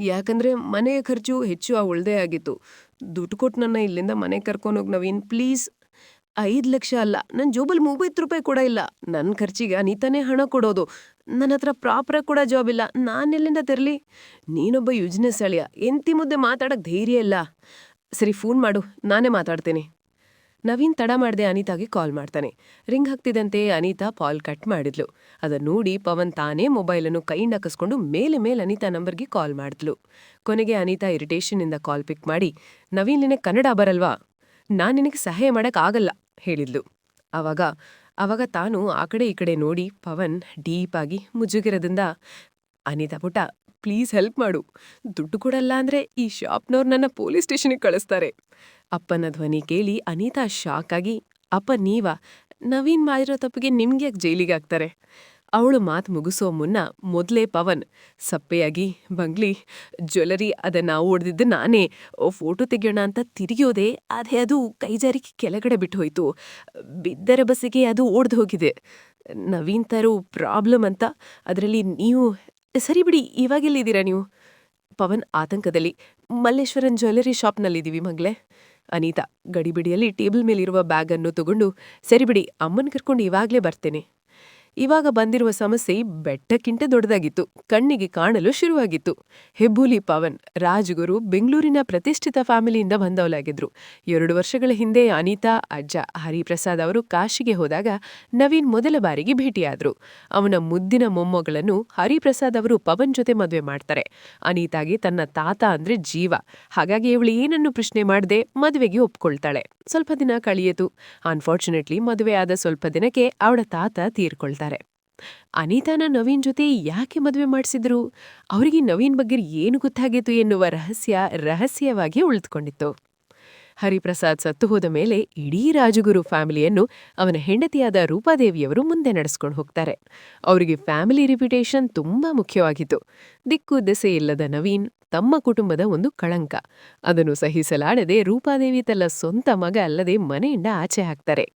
ಯಾಕಂದ್ರೆ ಮನೆಯ ಖರ್ಚು ಹೆಚ್ಚು ಉಳ್ದೇ ಆಗಿತ್ತು. ದುಡ್ಡು ಕೊಟ್ಟು ನನ್ನ ಇಲ್ಲಿಂದ ಮನೆಗೆ ಕರ್ಕೊಂಡೋಗಿ ನವೀನ್ ಪ್ಲೀಸ್. 5 ಲಕ್ಷ ಅಲ್ಲ, ನನ್ನ ಜೋಬಲ್ಲಿ 30 ರೂಪಾಯಿ ಕೂಡ ಇಲ್ಲ. ನನ್ನ ಖರ್ಚಿಗೆ ಅನಿತಾನೇ ಹಣ ಕೊಡೋದು. ನನ್ನ ಹತ್ರ ಪ್ರಾಪರಾಗಿ ಕೂಡ ಜಾಬ್ ಇಲ್ಲ. ನಾನೆಲ್ಲಿಂದ ತರಲಿ? ನೀನೊಬ್ಬ ಯುಜ್ನೆಸ್ ಅಳಿಯ, ಎಂತಿ ಮುದ್ದೆ ಮಾತಾಡಕ್ ಧೈರ್ಯ ಇಲ್ಲ. ಸರಿ, ಫೋನ್ ಮಾಡು, ನಾನೇ ಮಾತಾಡ್ತೀನಿ. ನವೀನ್ ತಡ ಮಾಡದೆ ಅನಿತಾಗೆ ಕಾಲ್ ಮಾಡ್ತಾನೆ. ರಿಂಗ್ ಹಾಕ್ತಿದ್ದಂತೆ ಅನಿತಾ ಕಾಲ್ ಕಟ್ ಮಾಡಿದ್ಲು. ಅದನ್ನ ನೋಡಿ ಪವನ್ ತಾನೇ ಮೊಬೈಲನ್ನು ಕೈಯಿಂದ ಕಸ್ಕೊಂಡು ಮೇಲೆ ಅನಿತಾ ನಂಬರ್ಗೆ ಕಾಲ್ ಮಾಡಿದ್ಲು. ಕೊನೆಗೆ ಅನಿತಾ ಇರಿಟೇಷನ್ನಿಂದ ಕಾಲ್ ಪಿಕ್ ಮಾಡಿ, ನವೀನ್ ನಿನಗೆ ಕನ್ನಡ ಬರಲ್ವಾ? ನಾನ್ ನಿನಗೆ ಸಹಾಯ ಮಾಡಕ್ ಆಗಲ್ಲ ಹೇಳಿದ್ಲು. ಅವಾಗ ತಾನು ಆ ಕಡೆ ಈ ಕಡೆ ನೋಡಿ ಪವನ್ ಡೀಪ್ ಆಗಿ ಮುಜುಗಿರದಿಂದ, ಅನಿತಾ ಪುಟ, ಪ್ಲೀಸ್ ಹೆಲ್ಪ್ ಮಾಡು. ದುಡ್ಡು ಕೊಡಲ್ಲ ಅಂದ್ರೆ ಈ ಶಾಪ್ನವ್ರು ನನ್ನ ಪೊಲೀಸ್ ಸ್ಟೇಷನ್ಗೆ ಕಳಿಸ್ತಾರೆ. ಅಪ್ಪನ ಧ್ವನಿ ಕೇಳಿ ಅನಿತಾ ಶಾಕ್ ಆಗಿ, ಅಪ್ಪ ನೀವಾ? ನವೀನ್ ಮಾಡಿರೋ ತಪ್ಪಿಗೆ ನಿಮ್ಗೆ ಯಾಕೆ ಜೈಲಿಗೆ ಹಾಕ್ತಾರೆ? ಅವಳು ಮಾತು ಮುಗಿಸೋ ಮುನ್ನ ಮೊದಲೇ ಪವನ್ ಸಪ್ಪೆಯಾಗಿ, ಬಂಗ್ಲಿ ಜ್ಯುವೆಲರಿ ಅದನ್ನ ಓಡ್ದಿದ್ದು ನಾನೇ, ಫೋಟೋ ತೆಗೆಯೋಣ ಅಂತ ತಿರುಗಿಯೋದೆ, ಅದು ಕೈಜಾರಿ ಕೆಳಗಡೆ ಬಿಟ್ಟು ಹೋಯ್ತು. ಬಿದ್ದರೆ ಬಸ್ಸಿಗೆ ಅದು ಓಡ್ದು ಹೋಗಿದೆ. ನವೀನ್ ತರೋ ಪ್ರಾಬ್ಲಮ್ ಅಂತ, ಅದರಲ್ಲಿ ನೀವು ಸರಿ ಬಿಡಿ, ಇವಾಗೆಲ್ಲಿದ್ದೀರಾ ನೀವು? ಪವನ್ ಆತಂಕದಲ್ಲಿ, ಮಲ್ಲೇಶ್ವರನ್ ಜ್ಯುವೆಲರಿ ಶಾಪ್ನಲ್ಲಿದ್ದೀವಿ ಮಗ್ಲೆ. ಅನಿತಾ ಗಡಿಬಿಡಿಯಲ್ಲಿ ಟೇಬಲ್ ಮೇಲಿರುವ ಬ್ಯಾಗ್ ಅನ್ನು ತಗೊಂಡು, ಸರಿ ಬಿಡಿ, ಅಮ್ಮನ್ ಕರ್ಕೊಂಡು ಇವಾಗ್ಲೇ ಬರ್ತೇನೆ. ಇವಾಗ ಬಂದಿರುವ ಸಮಸ್ಯೆ ಬೆಟ್ಟಕ್ಕಿಂತ ದೊಡ್ಡದಾಗಿತ್ತು. ಕಣ್ಣಿಗೆ ಕಾಣಲು ಶುರುವಾಗಿತ್ತು. ಹೆಬ್ಬೂಲಿ ಪವನ್, ರಾಜಗುರು, ಬೆಂಗಳೂರಿನ ಪ್ರತಿಷ್ಠಿತ ಫ್ಯಾಮಿಲಿಯಿಂದ ಬಂದವಲಾಗಿದ್ರು. 2 ವರ್ಷಗಳ ಹಿಂದೆ ಅನಿತಾ ಅಜ್ಜ ಹರಿಪ್ರಸಾದ್ ಅವರು ಕಾಶಿಗೆ ಹೋದಾಗ ನವೀನ್ ಮೊದಲ ಬಾರಿಗೆ ಭೇಟಿಯಾದ್ರು. ಅವನ ಮುದ್ದಿನ ಮೊಮ್ಮಗಳನ್ನು ಹರಿಪ್ರಸಾದ್ ಅವರು ಪವನ್ ಜೊತೆ ಮದುವೆ ಮಾಡ್ತಾರೆ. ಅನಿತಾಗೆ ತನ್ನ ತಾತ ಅಂದ್ರೆ ಜೀವ. ಹಾಗಾಗಿ ಇವಳು ಏನನ್ನು ಪ್ರಶ್ನೆ ಮಾಡದೆ ಮದುವೆಗೆ ಒಪ್ಕೊಳ್ತಾಳೆ. ಸ್ವಲ್ಪ ದಿನ ಕಳೆಯಿತು. ಅನ್ಫಾರ್ಚುನೇಟ್ಲಿ ಮದುವೆ ಆದ ಸ್ವಲ್ಪ ದಿನಕ್ಕೆ ಅವಳ ತಾತ ತೀರ್ಕೊಳ್ತಾರೆ. ಅನಿತಾನ ನವೀನ್ ಜೊತೆ ಯಾಕೆ ಮದುವೆ ಮಾಡಿಸಿದ್ರು? ಅವರಿಗೆ ನವೀನ್ ಬಗ್ಗೆ ಏನು ಗೊತ್ತಾಗಿತ್ತು ಎನ್ನುವ ರಹಸ್ಯವಾಗಿ ಉಳಿದುಕೊಂಡಿತ್ತು. ಹರಿಪ್ರಸಾದ್ ಸತ್ತು ಹೋದ ಮೇಲೆ ಇಡೀ ರಾಜಗುರು ಫ್ಯಾಮಿಲಿಯನ್ನು ಅವನ ಹೆಂಡತಿಯಾದ ರೂಪಾದೇವಿಯವರು ಮುಂದೆ ನಡೆಸ್ಕೊಂಡು ಹೋಗ್ತಾರೆ. ಅವರಿಗೆ ಫ್ಯಾಮಿಲಿ ರಿಪ್ಯುಟೇಷನ್ ತುಂಬಾ ಮುಖ್ಯವಾಗಿತ್ತು. ದಿಕ್ಕು ದೆಸೆ ಇಲ್ಲದ ನವೀನ್ ತಮ್ಮ ಕುಟುಂಬದ ಒಂದು ಕಳಂಕ. ಅದನ್ನು ಸಹಿಸಲಾಡದೆ ರೂಪಾದೇವಿ ತನ್ನ ಸ್ವಂತ ಮಗ ಅಲ್ಲದೆ ಮನೆಯಿಂದ ಆಚೆ ಹಾಕ್ತಾರೆ.